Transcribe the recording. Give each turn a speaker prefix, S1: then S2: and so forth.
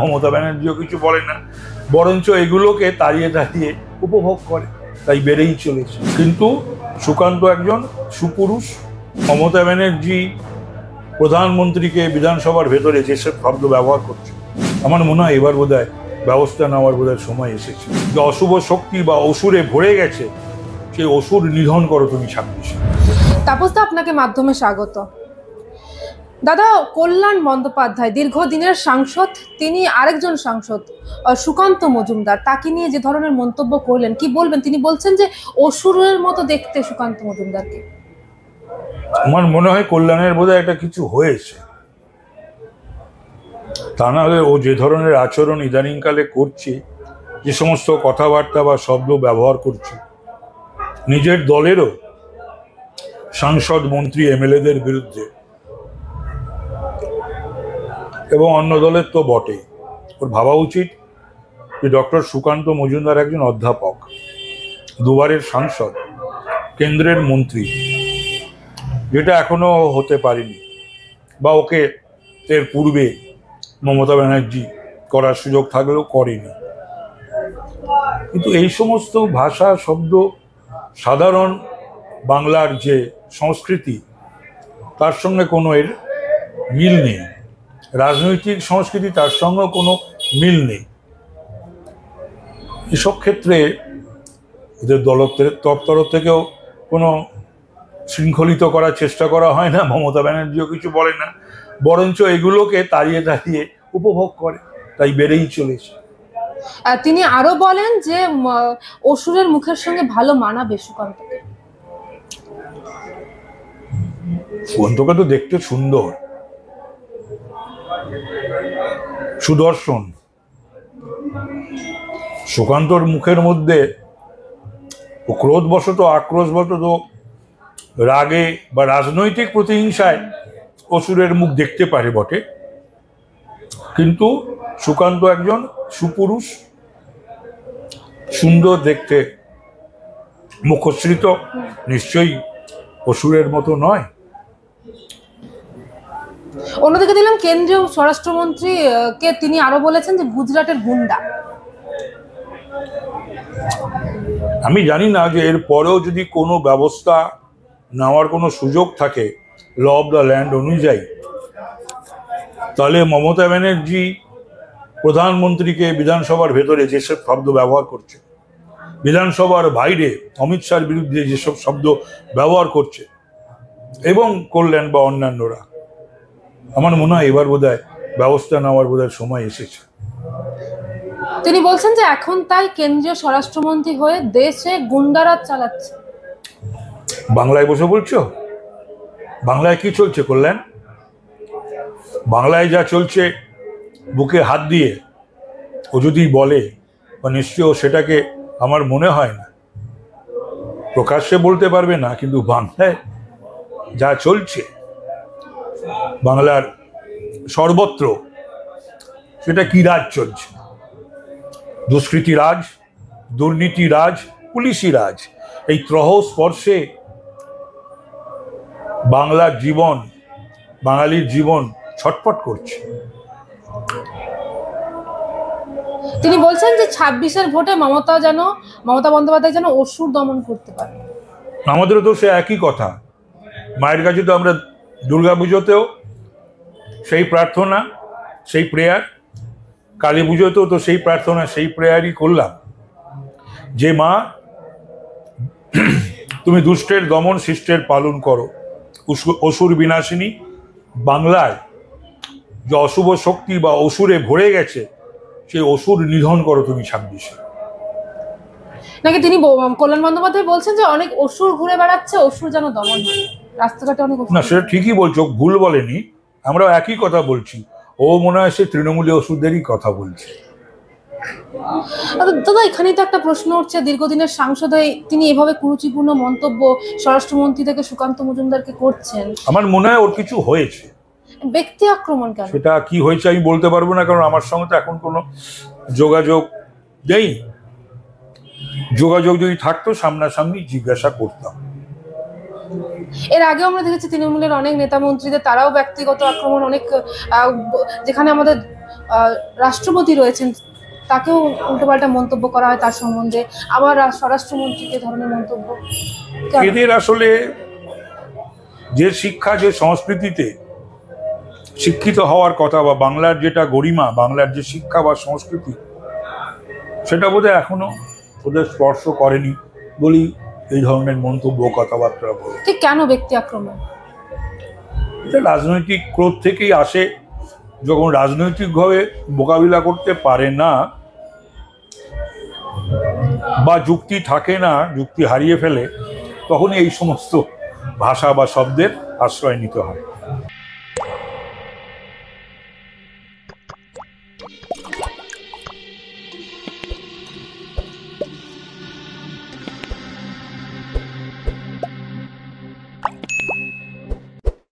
S1: মমতা ব্যানার্জিও কিছু বলে না, বরঞ্চ এগুলোকে তাড়িয়ে তাড়িয়ে উপভোগ করে, তাই বেড়েই চলেছে। কিন্তু সুকান্ত একজন সুপুরুষ। মমতা ব্যানার্জি প্রধানমন্ত্রীকে বিধানসভার ভেতরে যেসব শব্দ ব্যবহার করছে, আমার মনে হয় এবার বোধহয় ব্যবস্থা নেওয়ার বোধহয় সময় এসেছে। যে অশুভ শক্তি বা অসুরে ভরে গেছে, সেই অসুর নিধন করো তুমি 26।
S2: তাপসদা, আপনাকে মাধ্যমে স্বাগত। দাদা, কল্যাণ বন্দ্যোপাধ্যায় দীর্ঘদিনের সাংসদ, তিনি আরেকজন সাংসদ সুকান্ত মজুমদার, তাকে নিয়ে যে ধরনের মন্তব্য করলেন, কি বলবেন? তিনি বলছেন যে অসুরের মতো দেখতে সুকান্ত মজুমদারকে।
S1: আমার মনে হয় কল্যাণের বোধহয় একটা কিছু হয়েছে, তা না হলে ও যে ধরনের আচরণ ইদানিংকালে করছে, যে সমস্ত কথাবার্তা বা শব্দ ব্যবহার করছে নিজের দলেরও সাংসদ, মন্ত্রী, এমএলএদের বিরুদ্ধে এবং অন্য দলের তো বটেই। ওর ভাবা উচিত যে ডক্টর সুকান্ত মজুমদার একজন অধ্যাপক, দুবারের সাংসদ, কেন্দ্রের মন্ত্রী, যেটা এখনো হতে পারেনি বা ওকে এর পূর্বে মমতা ব্যানার্জি করার সুযোগ থাকলেও করেনি। কিন্তু এই সমস্ত ভাষা, শব্দ সাধারণ বাংলার যে সংস্কৃতি, তার সঙ্গে কোনো এর মিল নেই। রাজনৈতিক সংস্কৃতি, তার সঙ্গে কোনো মিল নেই। এসব ক্ষেত্রে এদের তরফ থেকেও কোনো শৃঙ্খলিত করার চেষ্টা করা হয় না। মমতা ব্যানার্জিও কিছু বলে না, বরঞ্চ এগুলোকে তাড়িয়ে তাড়িয়ে উপভোগ করে, তাই বেড়েই চলেছে।
S2: তিনি আরো বলেন যে অসুরের মুখের সঙ্গে ভালো মানাবে সুকান্তকে।
S1: সুকান্তকে তো দেখতে সুন্দর, সুদর্শন। সুকান্তর মুখের মধ্যে ক্রোধবশত, আক্রোশবশত, রাগে বা রাজনৈতিক প্রতিহিংসায় অসুরের মুখ দেখতে পারে বটে, কিন্তু সুকান্ত একজন সুপুরুষ, সুন্দর দেখতে, মুখশ্রিত, নিশ্চয়ই অসুরের মতো নয়।
S2: অন্যদিকে দিলাম কেন্দ্রীয় স্বরাষ্ট্রমন্ত্রী কে তিনি আরো বলেছেন যে গুজরাটের গুন্ডা।
S1: আমি জানি না যে এর পরেও যদি কোনো ব্যবস্থা নেওয়ার কোনো সুযোগ থাকে ল অফ দ্য ল্যান্ড অনুযায়ী, তাহলে মমতা ব্যানার্জি প্রধানমন্ত্রীকে বিধানসভার ভেতরে যেসব শব্দ ব্যবহার করছে, বিধানসভার বাইরে অমিত শাহর বিরুদ্ধে যেসব শব্দ ব্যবহার করছে, এবং কল্যাণ বা অন্যান্যরা, আমার মনে হয় এবার বোধহয় ব্যবস্থা নেওয়ার বোধহয় সময় এসেছে।
S2: তিনি বলছেন যে এখন তাই কেন্দ্রীয় স্বরাষ্ট্রমন্ত্রী হয়ে দেশে গুন্ডারাজ চালাচ্ছে।
S1: বাংলায় বসে বলছো? বাংলায় কি চলছে কল্যাণ? বাংলায় যা চলছে, বুকে হাত দিয়ে ও যদি বলে, বা নিশ্চয় সেটাকে আমার মনে হয় না প্রকাশ্যে বলতে পারবে না, কিন্তু বাংলায় যা চলছে, বাংলার সর্বত্র, সেটা কি রাজ চলছে? দুষ্কৃতি রাজ, দুর্নীতি রাজ, পুলিশি রাজ। এই ত্রহ স্পর্শে বাংলার জীবন, বাঙালির জীবন ছটফট করছে।
S2: তিনি বলছেন যে 26-এর ভোটে মমতা বন্দ্যোপাধ্যায় যেন অসুর দমন করতে পারে।
S1: আমাদেরও তো সে একই কথা। মায়ের কাছে তো আমরা দুর্গা পুজোতেও সেই প্রার্থনা, সেই প্রেয়ার, কালী পুজোতেও তো সেই প্রার্থনা, সেই প্রেয়ারই করলাম, যে মা তুমি দুষ্টের দমন, শিষ্টের পালন করো, অসুর বিনাশিনী। বাংলায় যে অশুভ শক্তি বা অসুরে ভরে গেছে, সেই অসুর নিধন করো তুমি 26।
S2: নাকি তিনি কল্যাণ বন্দ্যোপাধ্যায় বলছেন যে অনেক অসুর ঘুরে বেড়াচ্ছে, অসুর যেন দমন হয় রাস্তাঘাটে। অনেক
S1: না, সেটা ঠিকই বলছো, ভুল বলেনি, আমরা একই কথা বলছি। ও মনে হয় সে তৃণমূলী ওষুধেরই কথা বলছে।
S2: দাদা, এখানেই তো একটা প্রশ্ন উঠছে, দীর্ঘদিনের সাংসদ হয়ে তিনি এভাবে কুরুচিপূর্ণ মন্তব্য স্বরাষ্ট্রমন্ত্রী থেকে সুকান্ত মজুমদারকে করছেন।
S1: আমার মনে হয় ওর কিছু হয়েছে।
S2: ব্যক্তি আক্রমণ কেন?
S1: সেটা কি হয়েছে আমি বলতে পারবো না, কারণ আমার সঙ্গে তো এখন কোনো যোগাযোগ নেই। যোগাযোগ যদি থাকতো সামনাসামনি জিজ্ঞাসা করতাম।
S2: এর আগেও আমরা দেখেছি তৃণমূলের অনেক নেতা মন্ত্রীদের, তারাও ব্যক্তিগত আক্রমণ, অনেক যেখানে আমাদের রাষ্ট্রপতি রয়েছেন তাকেও উল্টোপাল্টা মন্তব্য করা হয় তার সম্বন্ধে, আবার স্বরাষ্ট্রমন্ত্রীকে ধরনের মন্তব্য কেন?
S1: এদের আসলে যে শিক্ষা, যে সংস্কৃতিতে শিক্ষিত হওয়ার কথা, বা বাংলার যেটা গরিমা, বাংলার যে শিক্ষা বা সংস্কৃতি, সেটা বোধহয় এখনো ওদের স্পর্শ করেনি বলেই এই ধরনের মন্তব্য, কথাবার্তা বলে।
S2: ঠিক কেন ব্যক্তি আক্রমণ?
S1: এটা রাজনৈতিক ক্রোধ থেকেই আসে। যখন রাজনৈতিকভাবে মোকাবিলা করতে পারে না বা যুক্তি থাকে না, যুক্তি হারিয়ে ফেলে, তখনই এই সমস্ত ভাষা বা শব্দের আশ্রয় নিতে হয়।